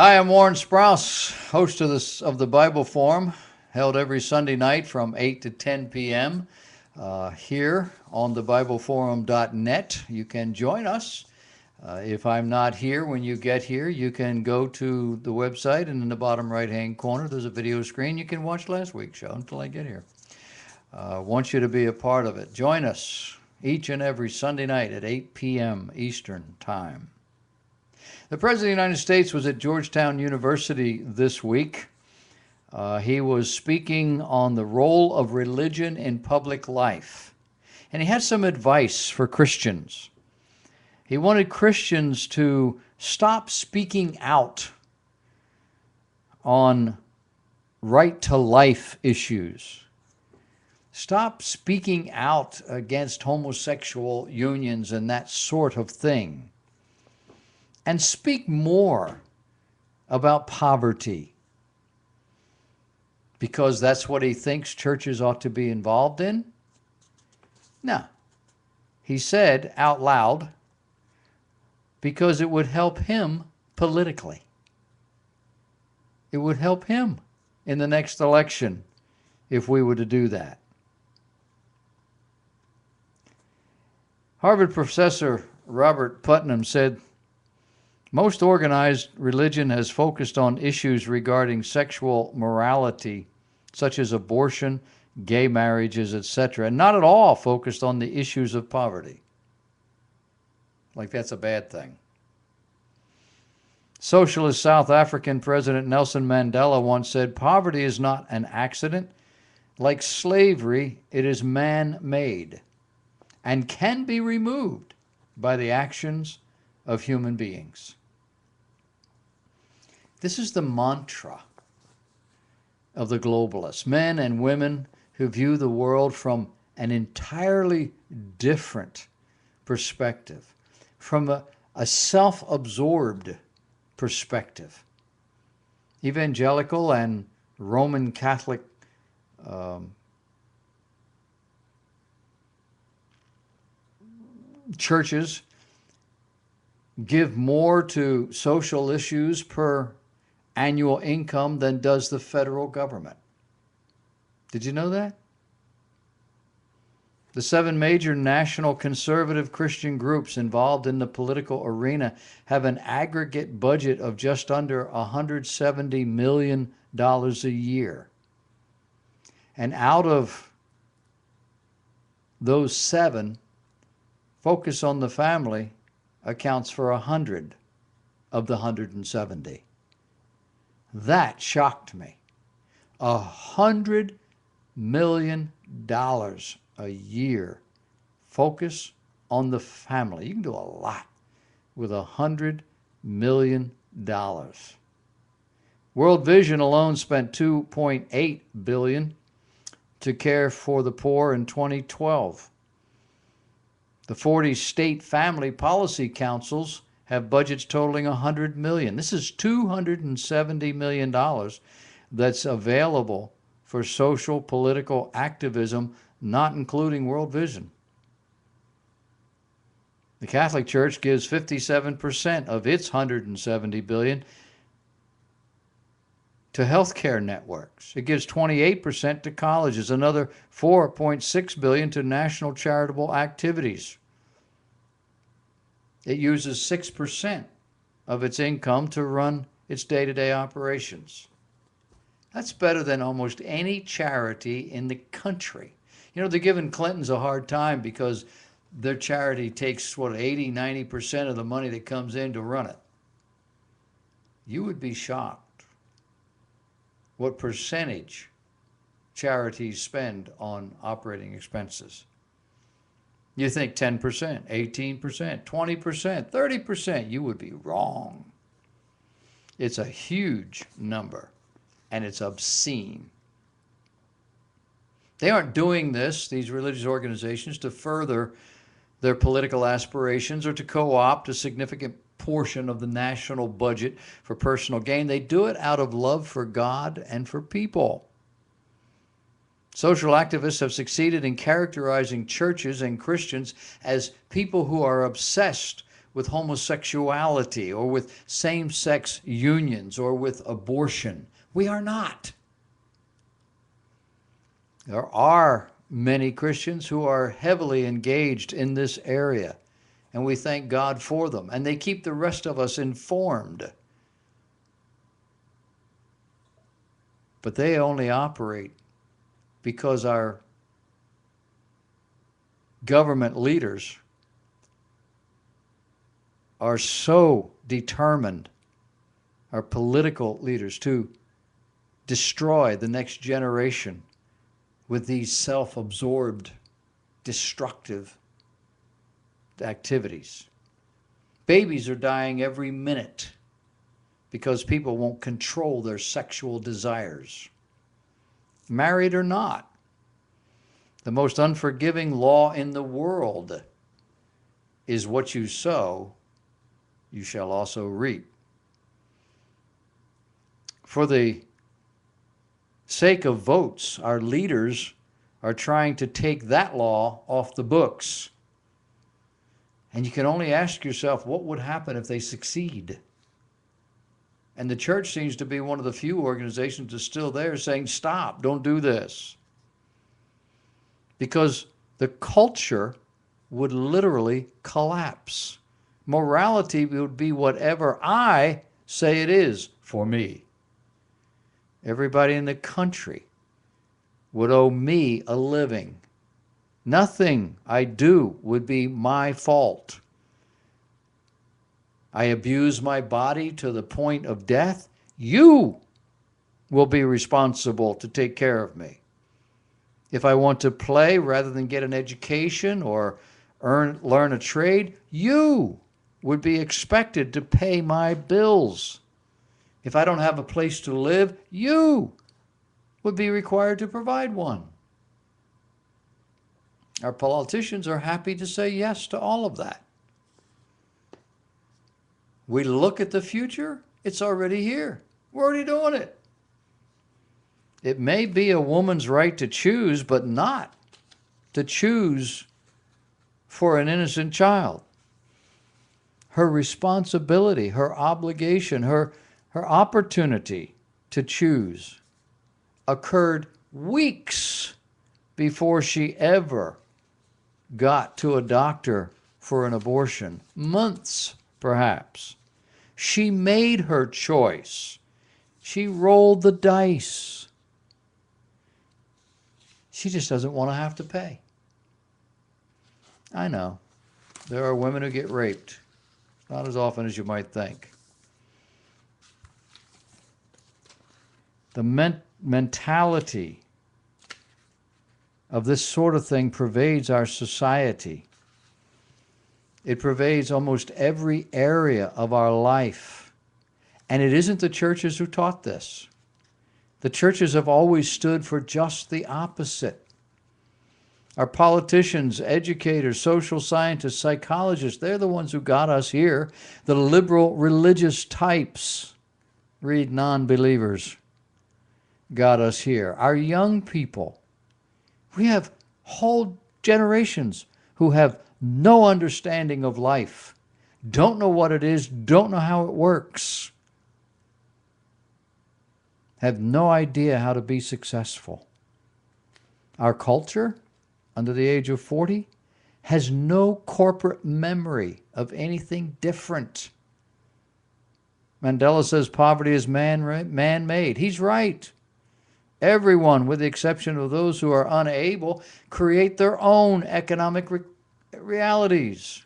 Hi, I'm Warren Sprouse, host of the Bible Forum, held every Sunday night from 8 to 10 p.m. Here on thebibleforum.net. You can join us. If I'm not here when you get here, you can go to the website, and in the bottom right-hand corner, there's a video screen. You can watch last week's show until I get here. Want you to be a part of it. Join us each and every Sunday night at 8 p.m. Eastern Time. The President of the United States was at Georgetown University this week. He was speaking on the role of religion in public life. And he had some advice for Christians. He wanted Christians to stop speaking out on right-to-life issues. Stop speaking out against homosexual unions and that sort of thing. And speak more about poverty, because that's what he thinks churches ought to be involved in? No. He said out loud, because it would help him politically. It would help him in the next election if we were to do that. Harvard professor Robert Putnam said, most organized religion has focused on issues regarding sexual morality, such as abortion, gay marriages, etc., and not at all focused on the issues of poverty. Like that's a bad thing. Socialist South African President Nelson Mandela once said, poverty is not an accident. Like slavery, it is man-made and can be removed by the actions of human beings. This is the mantra of the globalists, men and women who view the world from an entirely different perspective, from a self-absorbed perspective. Evangelical and Roman Catholic churches give more to social issues per annual income than does the federal government. Did you know that? The 7 major national conservative Christian groups involved in the political arena have an aggregate budget of just under $170 million a year. And out of those 7, Focus on the Family accounts for 100 of the 170. That shocked me. $100 million a year. Focus on the family. You can do a lot with $100 million. World Vision alone spent $2.8 billion to care for the poor in 2012. The 40 state family policy councils have budgets totaling $100 million. This is $270 million that's available for social political activism, not including World Vision. The Catholic Church gives 57% of its $170 billion to healthcare networks. It gives 28% to colleges, another $4.6 billion to national charitable activities. It uses 6% of its income to run its day-to-day operations. That's better than almost any charity in the country. You know, they're giving Clintons a hard time because their charity takes, 80-90% of the money that comes in to run it. You would be shocked what percentage charities spend on operating expenses. You think 10%, 18%, 20%, 30%. You would be wrong. It's a huge number, and it's obscene. They aren't doing this, these religious organizations, to further their political aspirations or to co-opt a significant portion of the national budget for personal gain. They do it out of love for God and for people. Social activists have succeeded in characterizing churches and Christians as people who are obsessed with homosexuality or with same-sex unions or with abortion. We are not. There are many Christians who are heavily engaged in this area, and we thank God for them, and they keep the rest of us informed. But they only operate because our government leaders are so determined, our political leaders, to destroy the next generation with these self-absorbed, destructive activities. Babies are dying every minute because people won't control their sexual desires, married or not. The most unforgiving law in the world is what you sow, you shall also reap. For the sake of votes, our leaders are trying to take that law off the books. And you can only ask yourself, what would happen if they succeed? And the church seems to be one of the few organizations that's still there saying, stop, don't do this. Because the culture would literally collapse. Morality would be whatever I say it is for me. Everybody in the country would owe me a living. Nothing I do would be my fault. I abuse my body to the point of death. You will be responsible to take care of me. If I want to play rather than get an education or learn a trade, you would be expected to pay my bills. If I don't have a place to live, you would be required to provide one. Our politicians are happy to say yes to all of that. We look at the future, it's already here. We're already doing it. It may be a woman's right to choose, but not to choose for an innocent child. Her responsibility, her obligation, her opportunity to choose occurred weeks before she ever got to a doctor for an abortion, months perhaps. She made her choice. She rolled the dice. She just doesn't want to have to pay. I know. There are women who get raped. Not as often as you might think. The mentality of this sort of thing pervades our society. It pervades almost every area of our life. And it isn't the churches who taught this. The churches have always stood for just the opposite. Our politicians, educators, social scientists, psychologists, they're the ones who got us here. The liberal religious types, read non-believers, got us here. Our young people, we have whole generations who have no understanding of life, don't know what it is, don't know how it works, have no idea how to be successful. Our culture, under the age of 40, has no corporate memory of anything different. Mandela says poverty is man-made. He's right. Everyone, with the exception of those who are unable, create their own economic realities.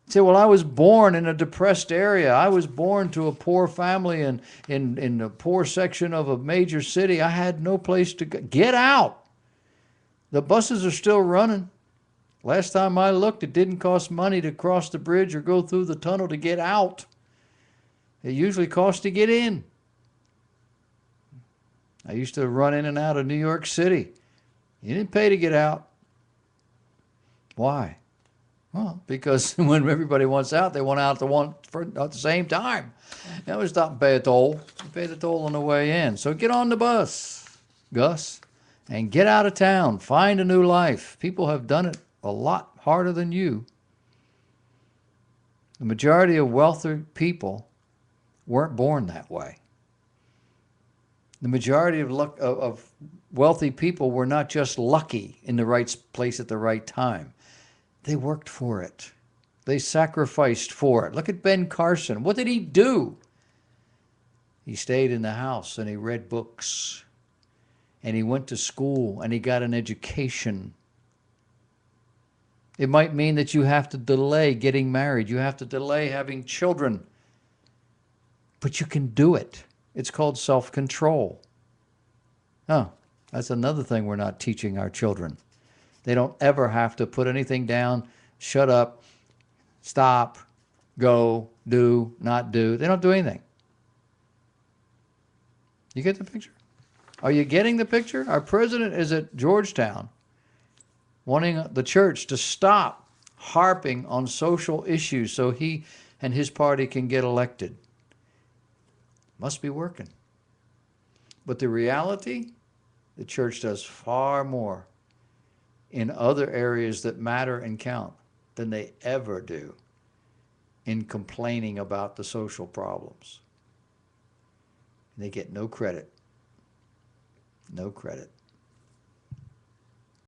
You say, well, I was born in a depressed area. I was born to a poor family in a poor section of a major city. I had no place to go. Get out. The buses are still running. Last time I looked, it didn't cost money to cross the bridge or go through the tunnel to get out. It usually costs to get in. I used to run in and out of New York City. You didn't pay to get out. Why? Well, because when everybody wants out, they want out at the same time. Now we stop and pay a toll. You pay the toll on the way in. So get on the bus, Gus, and get out of town. Find a new life. People have done it a lot harder than you. The majority of wealthy people weren't born that way. The majority of wealthy people were not just lucky in the right place at the right time. They worked for it. They sacrificed for it. Look at Ben Carson. What did he do? He stayed in the house and he read books and he went to school and he got an education. It might mean that you have to delay getting married. You have to delay having children. But you can do it. It's called self-control. Oh, that's another thing we're not teaching our children. They don't ever have to put anything down, shut up, stop, go, do, not do. They don't do anything. You get the picture? Are you getting the picture? Our president is at Georgetown wanting the church to stop harping on social issues so he and his party can get elected. Must be working. But the reality, the church does far more in other areas that matter and count than they ever do in complaining about the social problems. They get no credit. No credit.